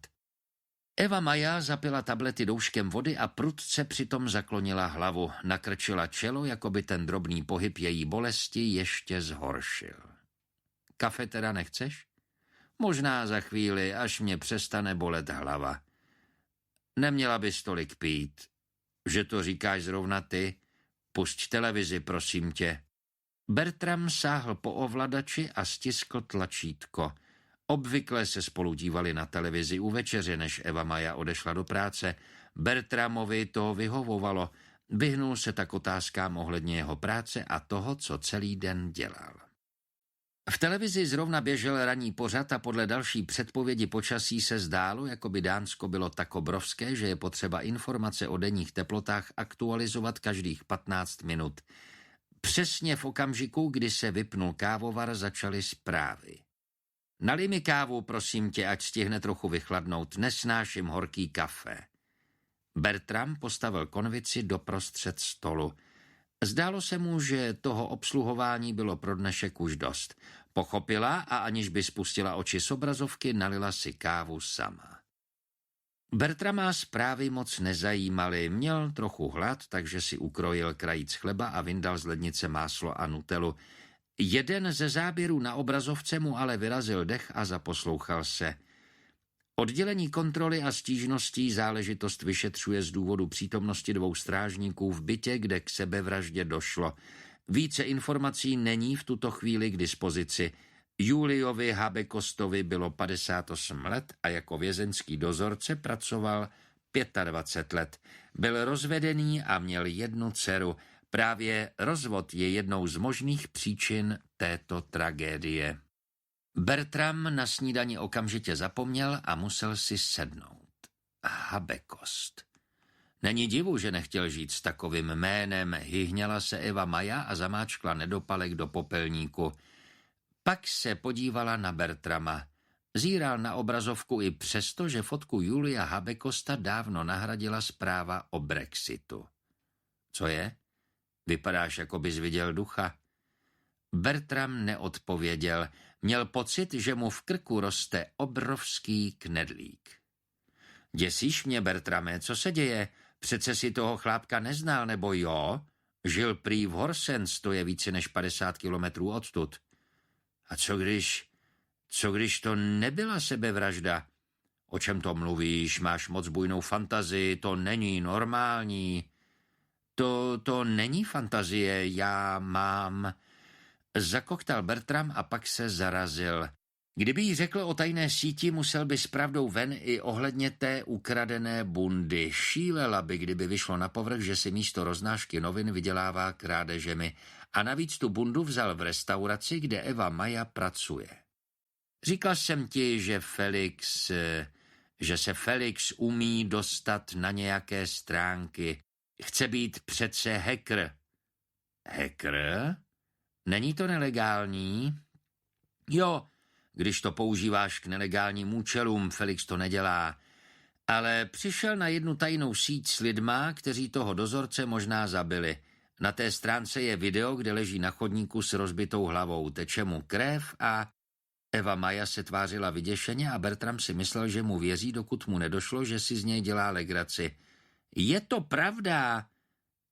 Eva Maja zapila tablety douškem vody a prudce přitom zaklonila hlavu. Nakrčila čelo, jako by ten drobný pohyb její bolesti ještě zhoršil. Kafe teda nechceš? Možná za chvíli, až mě přestane bolet hlava. Neměla bys tolik pít. Že to říkáš zrovna ty? Pusť televizi, prosím tě. Bertram sáhl po ovladači a stiskl tlačítko. Obvykle se spolu dívali na televizi u večeře, než Eva Maja odešla do práce. Bertramovi to vyhovovalo. Vyhnul se tak otázkám ohledně jeho práce a toho, co celý den dělal. V televizi zrovna běžel ranní pořad a podle další předpovědi počasí se zdálo, jako by Dánsko bylo tak obrovské, že je potřeba informace o denních teplotách aktualizovat každých 15 minut. Přesně v okamžiku, kdy se vypnul kávovar, začaly zprávy. Nalij mi kávu, prosím tě, ať stihne trochu vychladnout, nesnáším horký kafe. Bertram postavil konvici doprostřed stolu. Zdálo se mu, že toho obsluhování bylo pro dnešek už dost. Pochopila a aniž by spustila oči z obrazovky, nalila si kávu sama. Bertrama zprávy moc nezajímaly, měl trochu hlad, takže si ukrojil krajíc chleba a vyndal z lednice máslo a nutelu. Jeden ze záběrů na obrazovce mu ale vyrazil dech a zaposlouchal se. Oddělení kontroly a stížností záležitost vyšetřuje z důvodu přítomnosti 2 strážníků v bytě, kde k sebevraždě došlo. Více informací není v tuto chvíli k dispozici. Juliovi Habekostovi bylo 58 let a jako vězeňský dozorce pracoval 25 let. Byl rozvedený a měl 1 dceru. Právě rozvod je jednou z možných příčin této tragédie. Bertram na snídani okamžitě zapomněl a musel si sednout. Habekost. Není divu, že nechtěl žít s takovým jménem, hyhněla se Eva Maja a zamáčkla nedopalek do popelníku. Pak se podívala na Bertrama. Zíral na obrazovku i přesto, že fotku Julia Habekosta dávno nahradila zpráva o Brexitu. Co je? Vypadáš, jako bys viděl ducha. Bertram neodpověděl. Měl pocit, že mu v krku roste obrovský knedlík. Děsíš mě, Bertrame, co se děje? Přece si toho chlápka neznal, nebo jo? Žil prý v Horsens, to je více než 50 kilometrů odtud. A co když to nebyla sebevražda? O čem to mluvíš? Máš moc bujnou fantazii, to není normální. To není fantazie, já mám... Zakoktal Bertram a pak se zarazil. Kdyby jí řekl o tajné síti, musel by s pravdou ven i ohledně té ukradené bundy. Šílela by, kdyby vyšlo na povrch, že si místo roznášky novin vydělává krádežemi. A navíc tu bundu vzal v restauraci, kde Eva Maja pracuje. Říkal jsem ti, že se Felix umí dostat na nějaké stránky. Chce být přece hacker. Hacker? Není to nelegální? Jo, když to používáš k nelegálním účelům, Felix to nedělá. Ale přišel na jednu tajnou síť s lidma, kteří toho dozorce možná zabili. Na té stránce je video, kde leží na chodníku s rozbitou hlavou. Teče mu krev a... Eva Maja se tvářila vyděšeně a Bertram si myslel, že mu věří, dokud mu nedošlo, že si z něj dělá legraci. Je to pravda!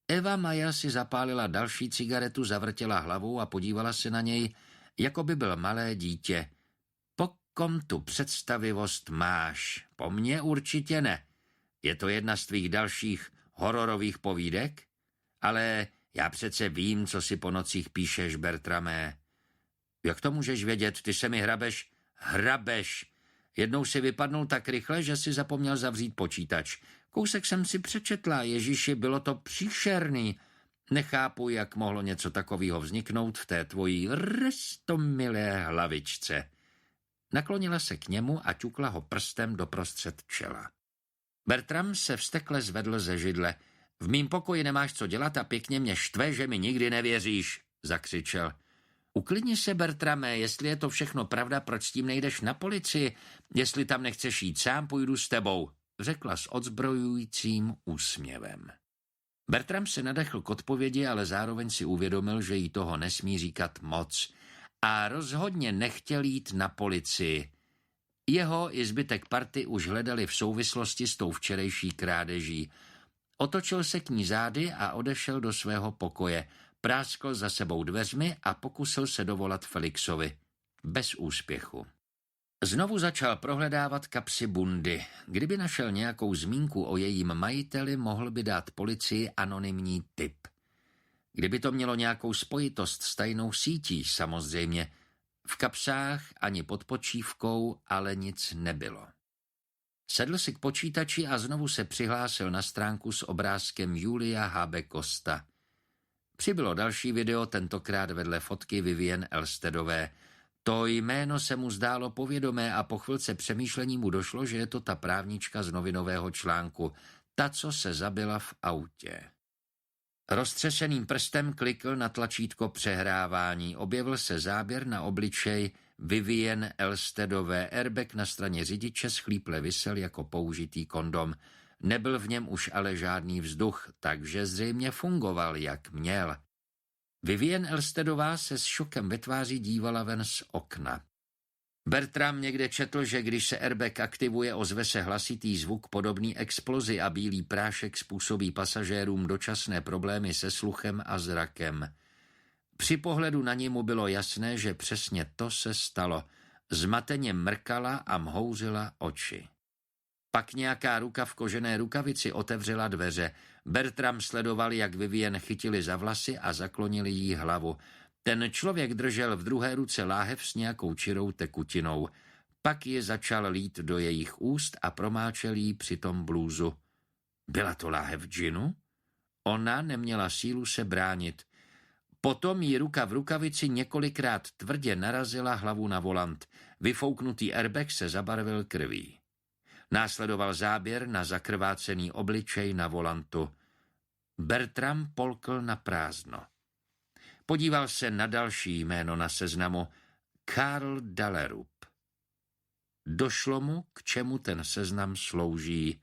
Eva Maja si zapálila další cigaretu, zavrtěla hlavou a podívala se na něj, jako by byl malé dítě. Po kom tu představivost máš? Po mně určitě ne. Je to jedna z tvých dalších hororových povídek? Ale já přece vím, co si po nocích píšeš, Bertramé. Jak to můžeš vědět? Ty se mi hrabeš? Hrabeš! Jednou si vypadnul tak rychle, že si zapomněl zavřít počítač. Kousek jsem si přečetla, Ježíši, bylo to příšerný. Nechápu, jak mohlo něco takového vzniknout v té tvojí restomilé hlavičce. Naklonila se k němu a ťukla ho prstem doprostřed čela. Bertram se vztekle zvedl ze židle. V mým pokoji nemáš co dělat a pěkně mě štve, že mi nikdy nevěříš, zakřičel. Uklidni se, Bertrame, jestli je to všechno pravda, proč s tím nejdeš na policii? Jestli tam nechceš jít sám, půjdu s tebou, řekla s odzbrojujícím úsměvem. Bertram se nadechl k odpovědi, ale zároveň si uvědomil, že jí toho nesmí říkat moc a rozhodně nechtěl jít na policii. Jeho i zbytek party už hledali v souvislosti s tou včerejší krádeží. Otočil se k ní zády a odešel do svého pokoje. Práskl za sebou dveřmi a pokusil se dovolat Felixovi. Bez úspěchu. Znovu začal prohledávat kapsy bundy. Kdyby našel nějakou zmínku o jejím majiteli, mohl by dát policii anonymní tip. Kdyby to mělo nějakou spojitost s tajnou sítí, samozřejmě. V kapsách ani pod počívkou ale nic nebylo. Sedl si k počítači a znovu se přihlásil na stránku s obrázkem Julia Habe Costa. Přibylo další video, tentokrát vedle fotky Vivien Elstedové. To jméno se mu zdálo povědomé a po chvilce přemýšlení mu došlo, že je to ta právnička z novinového článku, ta, co se zabila v autě. Roztřeseným prstem klikl na tlačítko přehrávání. Objevil se záběr na obličej Vivien Elstedové. Airbag na straně řidiče schlíple visel jako použitý kondom. Nebyl v něm už ale žádný vzduch, takže zřejmě fungoval, jak měl. Vivien Elstedová se s šokem ve tváři dívala ven z okna. Bertram někde četl, že když se airbag aktivuje, ozve se hlasitý zvuk podobný explozi a bílý prášek způsobí pasažérům dočasné problémy se sluchem a zrakem. Při pohledu na ní mu bylo jasné, že přesně to se stalo. Zmateně mrkala a mhouřila oči. Pak nějaká ruka v kožené rukavici otevřela dveře. Bertram sledoval, jak Vivien chytili za vlasy a zaklonili jí hlavu. Ten člověk držel v druhé ruce láhev s nějakou čirou tekutinou. Pak ji začal lít do jejich úst a promáčel jí přitom blůzu. Byla to láhev džinu? Ona neměla sílu se bránit. Potom jí ruka v rukavici několikrát tvrdě narazila hlavu na volant. Vyfouknutý airbag se zabarvil krví. Následoval záběr na zakrvácený obličej na volantu. Bertram polkl na prázdno. Podíval se na další jméno na seznamu. Karl Dahlerup. Došlo mu, k čemu ten seznam slouží.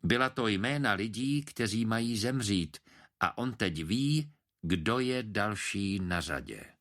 Byla to jména lidí, kteří mají zemřít, a on teď ví, kdo je další na řadě.